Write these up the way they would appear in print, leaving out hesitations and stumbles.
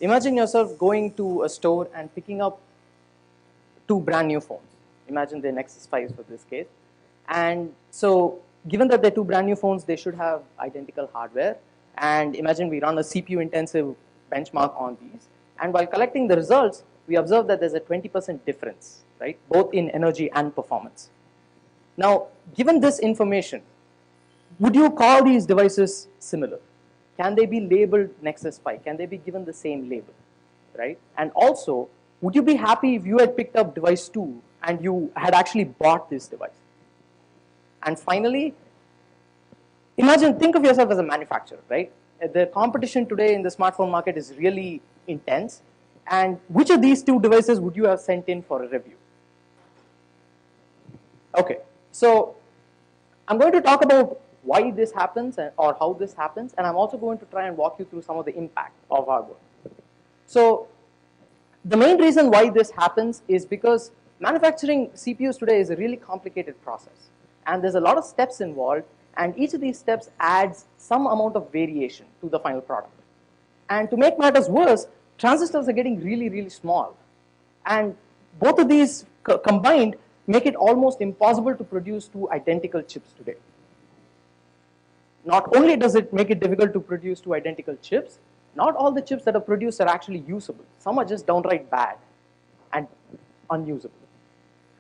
Imagine yourself going to a store and picking up two brand new phones. Imagine they're Nexus 5s for this case. And so given that they're two brand new phones, they should have identical hardware. And imagine we run a CPU intensive benchmark on these. And while collecting the results, we observe that there's a 20% difference, right? Both in energy and performance. Now, given this information, would you call these devices similar? Can they be labeled Nexus 5? Can they be given the same label, right? And also, would you be happy if you had picked up device 2 and you had actually bought this device? And finally, think of yourself as a manufacturer, right? The competition today in the smartphone market is really intense. And which of these two devices would you have sent in for a review? Okay, so I'm going to talk about why this happens or how this happens, and I'm also going to try and walk you through some of the impact of our work. So the main reason why this happens is because manufacturing CPUs today is a really complicated process, and there's a lot of steps involved, and each of these steps adds some amount of variation to the final product. And to make matters worse, transistors are getting really, really small, and both of these combined make it almost impossible to produce two identical chips today. Not only does it make it difficult to produce two identical chips, not all the chips that are produced are actually usable. Some are just downright bad and unusable.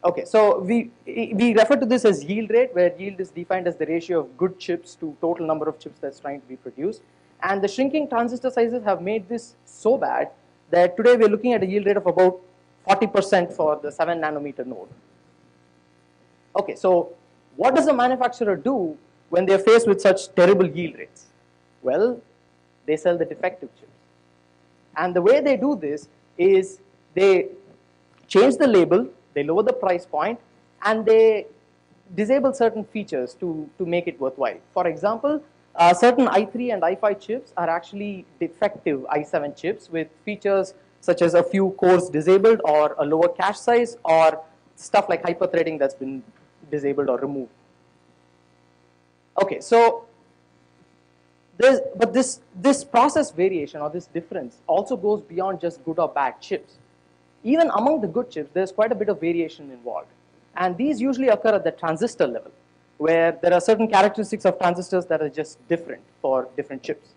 Okay, so we refer to this as yield rate, where yield is defined as the ratio of good chips to total number of chips that's trying to be produced. And the shrinking transistor sizes have made this so bad that today we're looking at a yield rate of about 40% for the 7 nanometer node. Okay, so what does a manufacturer do when they're faced with such terrible yield rates? Well, they sell the defective chips. And the way they do this is they change the label, they lower the price point, and they disable certain features to make it worthwhile. For example, certain i3 and i5 chips are actually defective i7 chips with features such as a few cores disabled or a lower cache size or stuff like hyperthreading that's been disabled or removed. Okay, so this process variation or this difference also goes beyond just good or bad chips. Even among the good chips, there's quite a bit of variation involved. And these usually occur at the transistor level, where there are certain characteristics of transistors that are just different for different chips.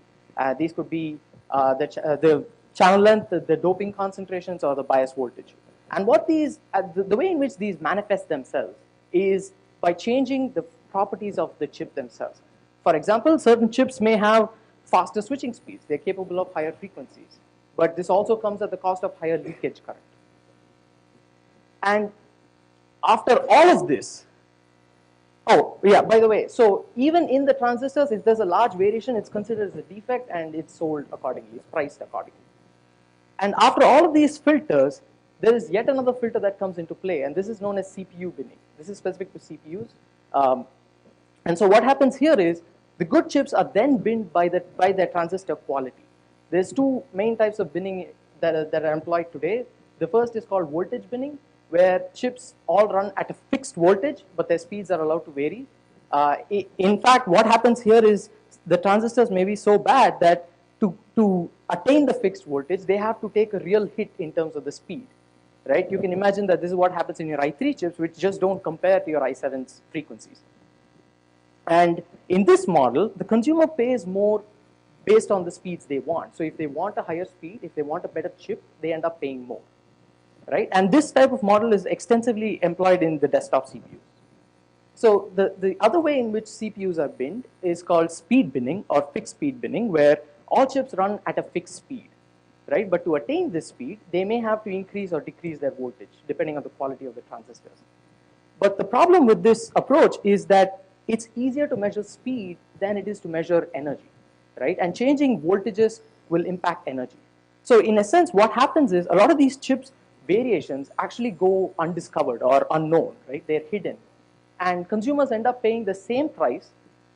These could be the channel length, the doping concentrations, or the bias voltage. And what the way in which these manifest themselves is by changing the properties of the chip themselves. For example, certain chips may have faster switching speeds. They're capable of higher frequencies. But this also comes at the cost of higher leakage current. And after all of this, oh, yeah, by the way, so even in the transistors, if there's a large variation, it's considered as a defect and it's sold accordingly, it's priced accordingly. And after all of these filters, there is yet another filter that comes into play, and this is known as CPU binning. This is specific to CPUs. And so what happens here is the good chips are then binned by their transistor quality. There's two main types of binning that are employed today. The first is called voltage binning, where chips all run at a fixed voltage, but their speeds are allowed to vary. In fact, what happens here is the transistors may be so bad that to attain the fixed voltage, they have to take a real hit in terms of the speed, right? You can imagine that this is what happens in your i3 chips, which just don't compare to your i7's frequencies. And in this model, the consumer pays more based on the speeds they want. So if they want a higher speed, if they want a better chip, they end up paying more, right? And this type of model is extensively employed in the desktop CPUs. So the other way in which CPUs are binned is called speed binning or fixed speed binning, where all chips run at a fixed speed, right? But to attain this speed, they may have to increase or decrease their voltage depending on the quality of the transistors. But the problem with this approach is that it's easier to measure speed than it is to measure energy, right? And changing voltages will impact energy. So in a sense, what happens is a lot of these chips variations actually go undiscovered or unknown, right? They're hidden. And consumers end up paying the same price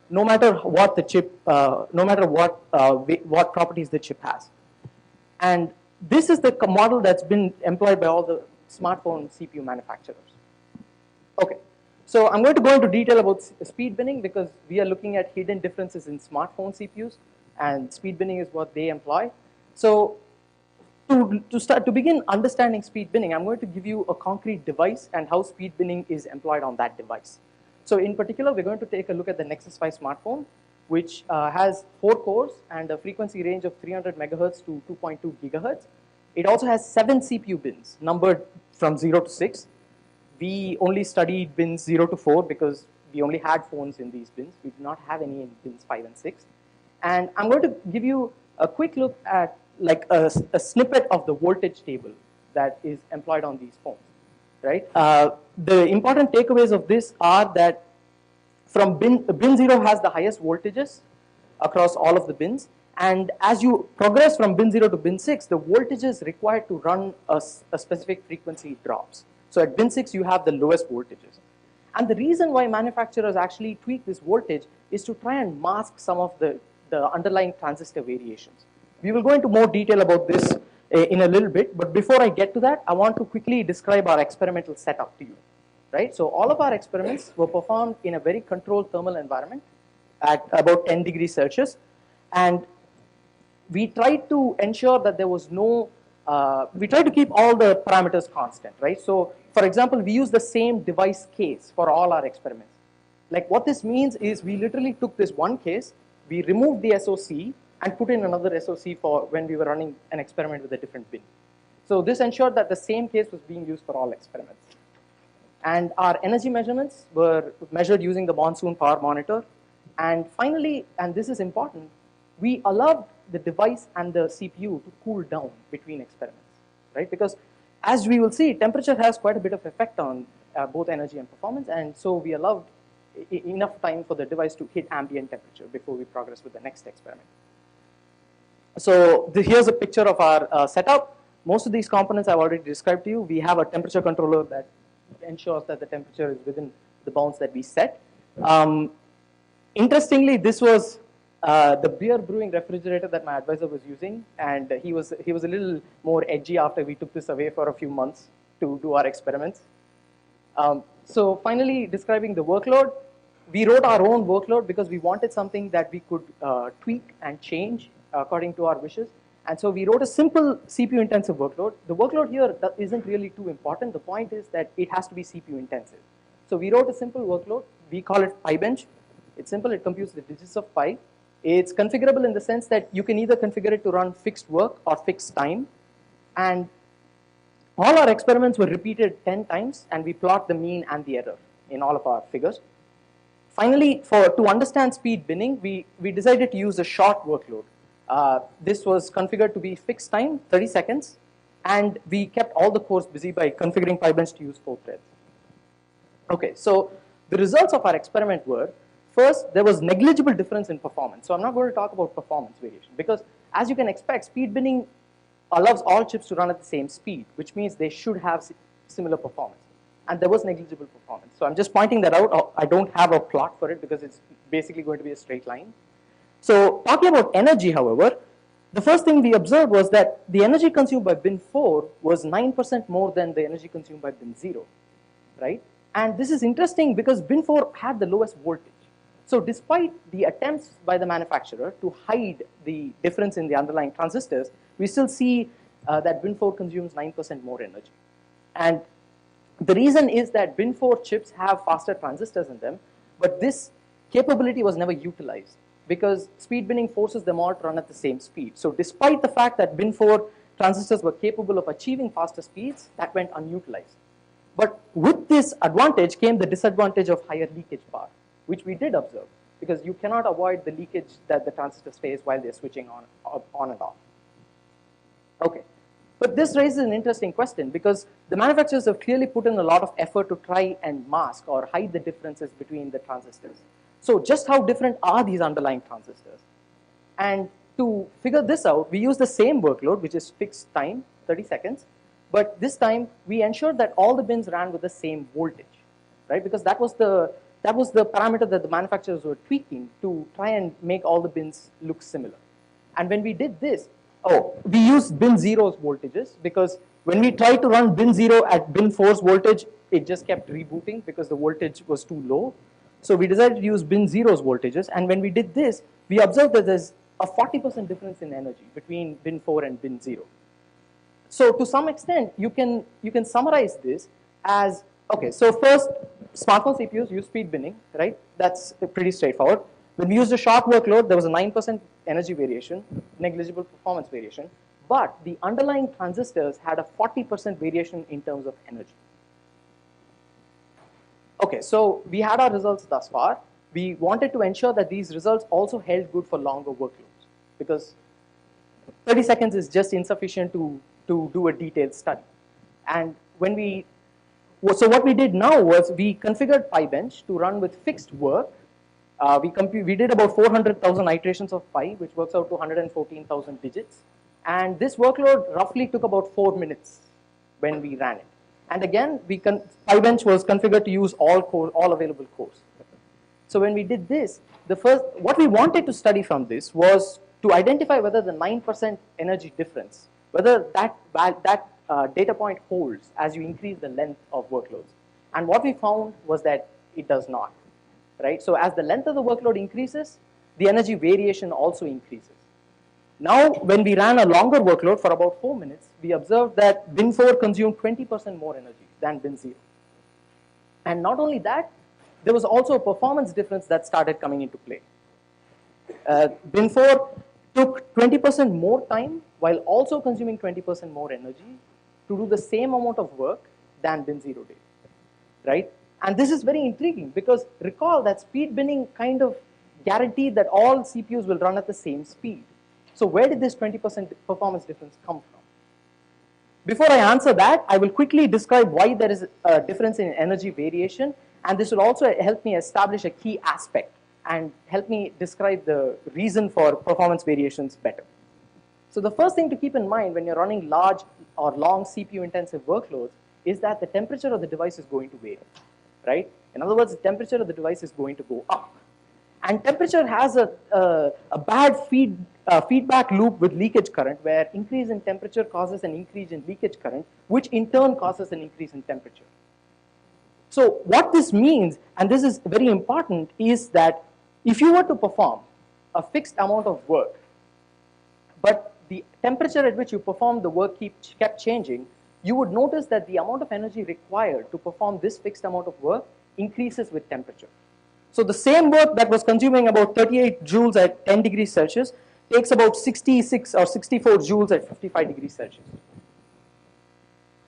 no matter what the chip, no matter what properties the chip has. And this is the model that's been employed by all the smartphone CPU manufacturers. Okay, so I'm going to go into detail about speed binning because we are looking at hidden differences in smartphone CPUs, and speed binning is what they employ. So To begin understanding speed binning, I'm going to give you a concrete device and how speed binning is employed on that device. So in particular, we're going to take a look at the Nexus 5 smartphone, which has 4 cores and a frequency range of 300 megahertz to 2.2 gigahertz. It also has 7 CPU bins, numbered from 0 to 6. We only studied bins 0 to 4 because we only had phones in these bins. We do not have any in bins 5 and 6. And I'm going to give you a quick look at like a snippet of the voltage table that is employed on these phones, right? The important takeaways of this are that from bin 0 has the highest voltages across all of the bins. And as you progress from bin 0 to bin 6, the voltages required to run a specific frequency drops. So at bin 6, you have the lowest voltages. And the reason why manufacturers actually tweak this voltage is to try and mask some of the underlying transistor variations. We will go into more detail about this in a little bit, but before I get to that, I want to quickly describe our experimental setup to you. Right? So all of our experiments were performed in a very controlled thermal environment at about 10 degrees Celsius. And we tried to ensure that there was no, we tried to keep all the parameters constant, right? So for example, we use the same device case for all our experiments. Like what this means is we literally took this one case, we removed the SOC and put in another SOC for when we were running an experiment with a different bin. So this ensured that the same case was being used for all experiments. And our energy measurements were measured using the Monsoon power monitor. And finally, and this is important, we allowed the device and the CPU to cool down between experiments, right? Because as we will see, temperature has quite a bit of effect on both energy and performance. And so we allowed enough time for the device to hit ambient temperature before we progress with the next experiment. So here's a picture of our setup. Most of these components I've already described to you. We have a temperature controller that ensures that the temperature is within the bounds that we set. Interestingly, this was the beer brewing refrigerator that my advisor was using, and he was a little more edgy after we took this away for a few months to do our experiments. So finally, describing the workload, we wrote our own workload because we wanted something that we could tweak and change according to our wishes. And so we wrote a simple CPU intensive workload. The workload here isn't really too important. The point is that it has to be CPU intensive. So we wrote a simple workload. We call it PyBench. It's simple. It computes the digits of pi. It's configurable in the sense that you can either configure it to run fixed work or fixed time. And all our experiments were repeated 10 times, and we plot the mean and the error in all of our figures. Finally, to understand speed binning, we decided to use a short workload. This was configured to be fixed time, 30 seconds, and we kept all the cores busy by configuring PyBench to use 4 threads. Okay, so the results of our experiment were, first, there was negligible difference in performance. So I'm not going to talk about performance variation because, as you can expect, speed binning allows all chips to run at the same speed, which means they should have similar performance. And there was negligible performance. So I'm just pointing that out. I don't have a plot for it because it's basically going to be a straight line. So talking about energy, however, the first thing we observed was that the energy consumed by bin 4 was 9% more than the energy consumed by bin 0, right? And this is interesting because bin 4 had the lowest voltage. So despite the attempts by the manufacturer to hide the difference in the underlying transistors, we still see that bin 4 consumes 9% more energy. And the reason is that bin 4 chips have faster transistors in them, but this capability was never utilized because speed binning forces them all to run at the same speed. So despite the fact that bin 4 transistors were capable of achieving faster speeds, that went unutilized. But with this advantage came the disadvantage of higher leakage power, which we did observe because you cannot avoid the leakage that the transistors face while they're switching on and off. Okay, but this raises an interesting question because the manufacturers have clearly put in a lot of effort to try and mask or hide the differences between the transistors. So just how different are these underlying transistors? And to figure this out, we use the same workload, which is fixed time, 30 seconds. But this time, we ensured that all the bins ran with the same voltage, right? Because that was the parameter that the manufacturers were tweaking to try and make all the bins look similar. And when we did this, we used bin 0's voltages because when we tried to run bin 0 at bin 4's voltage, it just kept rebooting because the voltage was too low. So we decided to use bin 0's voltages. And when we did this, we observed that there's a 40% difference in energy between bin 4 and bin 0. So to some extent, you can summarize this as, okay, so first, smartphone CPUs use speed binning, right? That's pretty straightforward. When we used a short workload, there was a 9% energy variation, negligible performance variation, but the underlying transistors had a 40% variation in terms of energy. Okay, so we had our results thus far. We wanted to ensure that these results also held good for longer workloads, because 30 seconds is just insufficient to do a detailed study. And so what we did now was we configured PyBench to run with fixed work. We did about 400,000 iterations of Pi, which works out to 114,000 digits. And this workload roughly took about 4 minutes when we ran it. And again, PyBench was configured to use all available cores. So when we did this, what we wanted to study from this was to identify whether the 9% energy difference, whether that data point holds as you increase the length of workloads. And what we found was that it does not, right? So as the length of the workload increases, the energy variation also increases. Now, when we ran a longer workload for about 4 minutes, we observed that bin 4 consumed 20% more energy than bin 0. And not only that, there was also a performance difference that started coming into play. Bin 4 took 20% more time while also consuming 20% more energy to do the same amount of work than bin 0 did, right? And this is very intriguing because recall that speed binning kind of guaranteed that all CPUs will run at the same speed. So where did this 20% performance difference come from? Before I answer that, I will quickly describe why there is a difference in energy variation, and this will also help me establish a key aspect and help me describe the reason for performance variations better. So the first thing to keep in mind when you're running large or long CPU-intensive workloads is that the temperature of the device is going to vary, right? In other words, the temperature of the device is going to go up. And temperature has a bad feedback loop with leakage current, where increase in temperature causes an increase in leakage current, which in turn causes an increase in temperature. So what this means, and this is very important, is that if you were to perform a fixed amount of work, but the temperature at which you performed the work kept changing, you would notice that the amount of energy required to perform this fixed amount of work increases with temperature. So the same work that was consuming about 38 joules at 10 degrees Celsius takes about 66 or 64 joules at 55 degrees Celsius.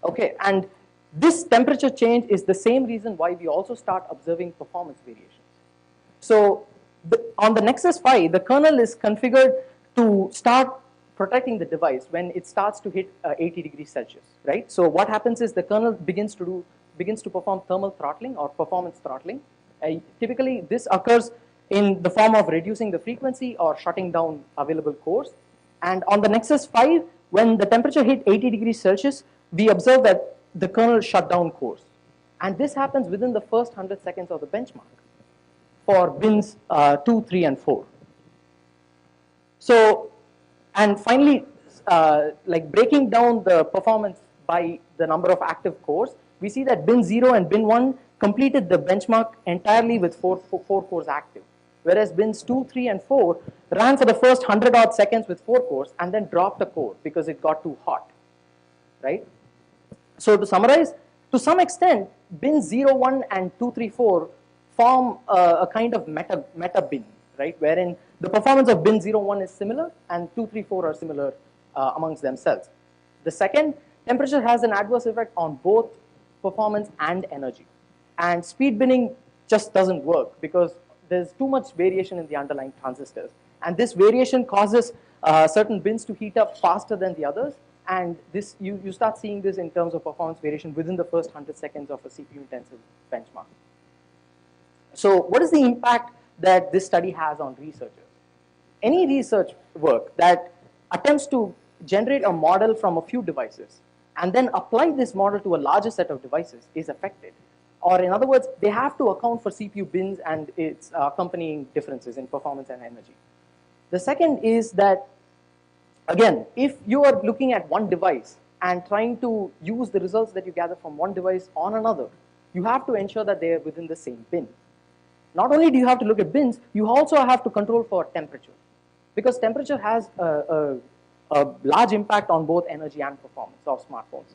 Okay, and this temperature change is the same reason why we also start observing performance variations. So on the Nexus 5, the kernel is configured to start protecting the device when it starts to hit 80 degrees Celsius, right? So what happens is the kernel begins to perform thermal throttling or performance throttling. Typically, this occurs in the form of reducing the frequency or shutting down available cores. And on the Nexus 5, when the temperature hit 80 degrees Celsius, we observe that the kernel shut down cores. And this happens within the first 100 seconds of the benchmark for bins 2, 3, and 4. So, and finally, like breaking down the performance by the number of active cores, we see that bin 0 and bin 1 completed the benchmark entirely with four cores active, whereas bins 2, 3, and 4 ran for the first 100 odd seconds with 4 cores and then dropped a core because it got too hot, right? So to summarize, to some extent, bins 0, 1, and 2, 3, 4 form a kind of meta bin, right? Wherein the performance of bin 0, 1 is similar and 2, 3, 4 are similar amongst themselves. The second, temperature has an adverse effect on both performance and energy. And speed binning just doesn't work because there's too much variation in the underlying transistors. And this variation causes certain bins to heat up faster than the others. And this you start seeing this in terms of performance variation within the first 100 seconds of a CPU-intensive benchmark. So what is the impact that this study has on researchers? Any research work that attempts to generate a model from a few devices and then apply this model to a larger set of devices is affected. Or in other words, they have to account for CPU bins and its accompanying differences in performance and energy. The second is that, again, if you are looking at one device and trying to use the results that you gather from one device on another, you have to ensure that they are within the same bin. Not only do you have to look at bins, you also have to control for temperature, because temperature has a a large impact on both energy and performance of smartphones.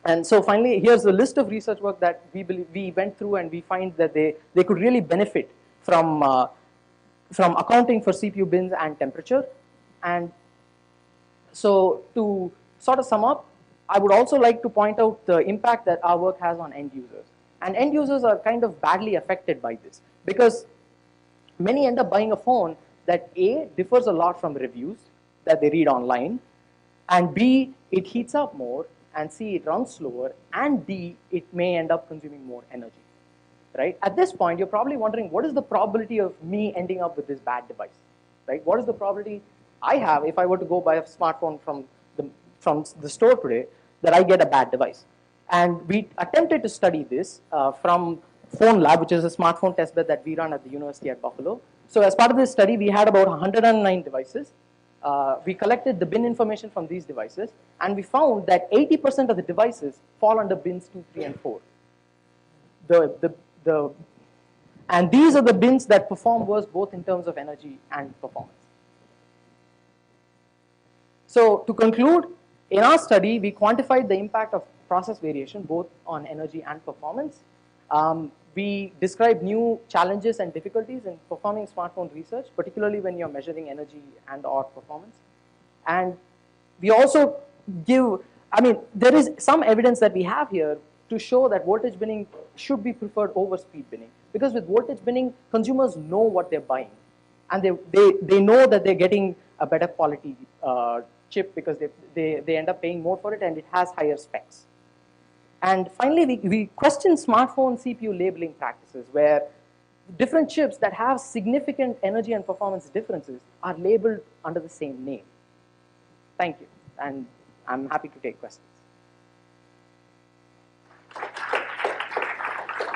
And so finally, here's a list of research work that we went through, and we find that they could really benefit from accounting for CPU bins and temperature. And so to sort of sum up, I would also like to point out the impact that our work has on end users. And end users are kind of badly affected by this, because many end up buying a phone that A, differs a lot from reviews that they read online, and B, it heats up more, and C, it runs slower, and D, it may end up consuming more energy. Right? At this point, you're probably wondering, what is the probability of me ending up with this bad device? Right? What is the probability I have if I were to go buy a smartphone from the store today, that I get a bad device? And we attempted to study this from Phone Lab, which is a smartphone testbed that we run at the University at Buffalo. So as part of this study, we had about 109 devices. We collected the bin information from these devices, and we found that 80% of the devices fall under bins 2, 3, and 4. And these are the bins that perform worse both in terms of energy and performance. So to conclude, in our study, we quantified the impact of process variation both on energy and performance. We described new challenges and difficulties in performing smartphone research, particularly when you're measuring energy and/or performance. And we also there is some evidence that we have here to show that voltage binning should be preferred over speed binning. Because with voltage binning, consumers know what they're buying. And they know that they're getting a better quality chip, because they end up paying more for it, and it has higher specs. And finally, we question smartphone CPU labeling practices, where different chips that have significant energy and performance differences are labeled under the same name. Thank you, and I'm happy to take questions.